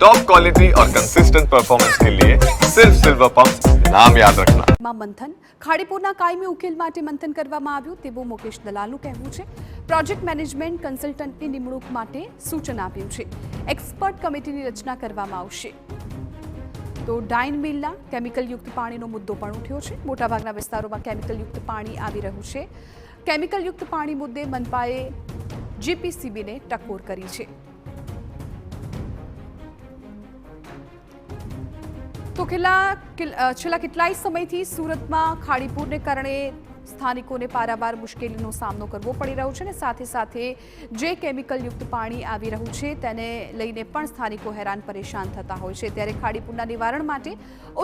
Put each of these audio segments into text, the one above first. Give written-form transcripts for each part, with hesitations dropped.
Top quality और consistent performance के लिए सिर्फ सिल्वर पंप नाम याद रखना। મંથન ખાડીપુરના કાયમી ઉકેલ માટે મંથન કરવામાં આવ્યું તેવું મુકેશ દલાલનું કહેવું છે। પ્રોજેક્ટ મેનેજમેન્ટ કન્સલ્ટન્ટની નિમણૂક માટે સૂચન આપ્યું છે। એક્સપર્ટ કમિટીની રચના કરવામાં આવશે। તો ડાઇન મિલના કેમિકલયુક્ત પાણીનો મુદ્દો પણ ઉઠ્યો છે। મોટાભાગના વિસ્તારોમાં કેમિકલયુક્ત પાણી આવી રહ્યું છે। કેમિકલયુક્ત પાણી મુદ્દે મનપાએ જીપીસીબીને ટકોર કરી છે। તો છેલ્લા કેટલાય સમયથી સુરતમાં ખાડીપુરને કારણે સ્થાનિકોને પારાવાર મુશ્કેલીનો સામનો કરવો પડી રહ્યો છે અને સાથે સાથે જે કેમિકલયુક્ત પાણી આવી રહ્યું છે તેને લઈને પણ સ્થાનિકો હેરાન પરેશાન થતા હોય છે। ત્યારે ખાડીપુરના નિવારણ માટે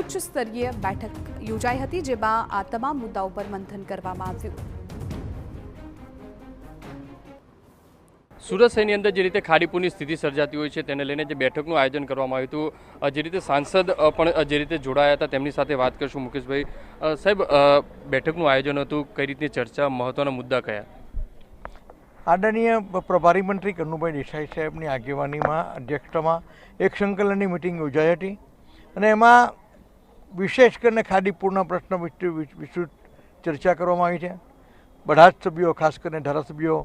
ઉચ્ચ સ્તરીય બેઠક યોજાઈ હતી જેમાં આ તમામ મુદ્દાઓ પર મંથન કરવામાં આવ્યું। સુરત શહેરની અંદર જે રીતે ખાડીપુરની સ્થિતિ સર્જાતી હોય છે તેને લઈને જે બેઠકનું આયોજન કરવામાં આવ્યું હતું, જે રીતે સાંસદ પણ જે રીતે જોડાયા હતા તેમની સાથે વાત કરશું। મુકેશભાઈ સાહેબ, બેઠકનું આયોજન હતું, કઈ રીતની ચર્ચા, મહત્વના મુદ્દા કયા? આદરણીય પ્રભારી મંત્રી કનુભાઈ દેસાઈ સાહેબની આગેવાનીમાં અધ્યક્ષતામાં એક સંકલનની મિટિંગ યોજાઈ હતી અને એમાં વિશેષ કરીને ખાડીપુરના પ્રશ્ન વિસ્તૃત ચર્ચા કરવામાં આવી છે। બધા જ સભ્યો, ખાસ કરીને ધારાસભ્યો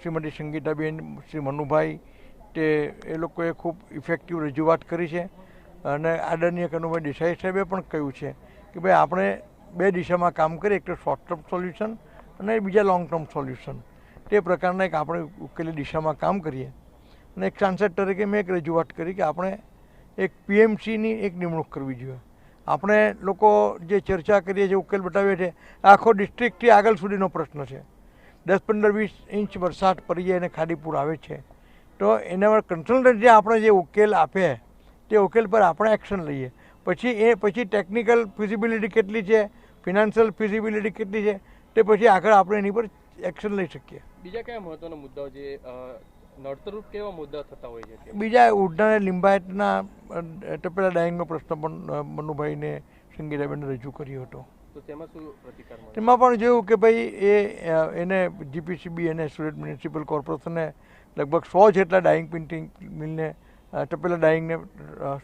શ્રીમતી સંગીતાબેન, શ્રી મનુભાઈ, તે એ લોકોએ ખૂબ ઇફેક્ટિવ રજૂઆત કરી છે અને આદરણીય કનુભાઈ દેસાઈ સાહેબે પણ કહ્યું છે કે ભાઈ આપણે બે દિશામાં કામ કરીએ, એક તો શોર્ટ ટર્મ સોલ્યુશન અને બીજા લોંગ ટર્મ સોલ્યુશન, તે પ્રકારના એક આપણે ઉકેલી દિશામાં કામ કરીએ। અને એક સાંસદ તરીકે મેં એક રજૂઆત કરી કે આપણે એક પીએમસીની એક નિમણૂક કરવી જોઈએ। આપણે લોકો જે ચર્ચા કરીએ છીએ, ઉકેલ બતાવીએ છીએ, આખો ડિસ્ટ્રિક્ટથી આગળ સુધીનો પ્રશ્ન છે। 10-15-20 ઇંચ વરસાદ પડી જાય અને ખાડીપુર આવે છે તો એના પર કન્સલ્ટન્ટ જે આપણે જે ઉકેલ આપે તે ઉકેલ પર આપણે એક્શન લઈએ। પછી ટેકનિકલ ફિઝિબિલિટી કેટલી છે, ફિનાન્શિયલ ફિઝિબિલિટી કેટલી છે, તે પછી આગળ આપણે એની પર એક્શન લઈ શકીએ। બીજા કયા મહત્વના મુદ્દાઓ જે નડતરરૂપ કેવા મુદ્દા થતા હોય છે? બીજા ઉડના લિંબાયતના ટપેલા ડાઇંગનો પ્રશ્ન પણ મનુભાઈને સંગીતાબેને રજૂ કર્યો હતો। તો તેમાં શું પ્રતિકાર મળે? તેમાં પણ જોયું કે ભાઈ એને જીપીસીબી અને સુરત મ્યુનિસિપલ કોર્પોરેશને લગભગ 100 જેટલા ડાઇંગ પ્રિન્ટિંગ મિલને ટપેલા ડાઇંગને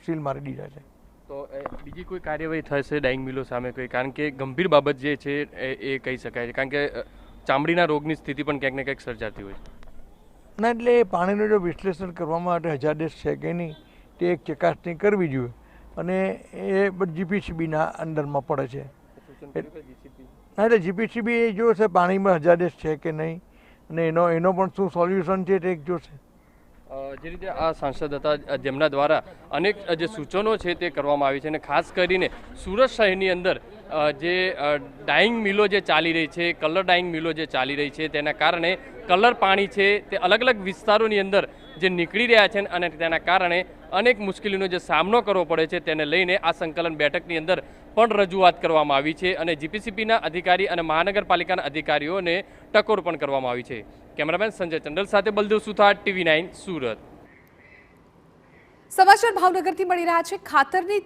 સીલ મારી દીધા છે। તો બીજી કોઈ કાર્યવાહી થશે ડાઇંગ મિલો સામે કોઈ? કારણ કે ગંભીર બાબત જે છે એ કહી શકાય છે, કારણ કે ચામડીના રોગની સ્થિતિ પણ ક્યાંક ને ક્યાંક સર્જાતી હોય છે। ના, એટલે એ પાણીનું જો વિશ્લેષણ કરવા માટે હજારદેશ છે કે નહીં તે એક ચકાસણી કરવી જોઈએ અને એ જીપીસીબીના અંડરમાં પડે છે। હા, એટલે જીપીસીબી એ જોશે પાણીમાં હજારદેશ છે કે નહીં અને એનો પણ શું સોલ્યુશન છે તે એક જોશે। જે રીતે આ સાંસદ હતા જેમના દ્વારા અનેક જે સૂચનો છે તે કરવામાં આવી છે અને ખાસ કરીને સુરત શહેરની અંદર જે ડાઇંગ મિલો જે ચાલી રહી છે, કલર ડાઇંગ મિલો જે ચાલી રહી છે, તેના કારણે કલર પાણી છે તે અલગ અલગ વિસ્તારોની અંદર જે નીકળી રહ્યા છે અને તેના કારણે અનેક મુશ્કેલીનો જે સામનો કરવો પડે છે તેને લઈને આ સંકલન બેઠકની અંદર પણ રજૂઆત કરવામાં આવી છે અને જીપીસીબીના અધિકારી અને મહાનગરપાલિકાના અધિકારીઓને ટકોર પણ કરવામાં આવી છે। કેમેરામેન સંજય ચંડલ સાથે બલદેવ સુથાર, TV9 સુરત। સમાચાર ભાવનગરથી મળી રહ્યા છે। ખાતરની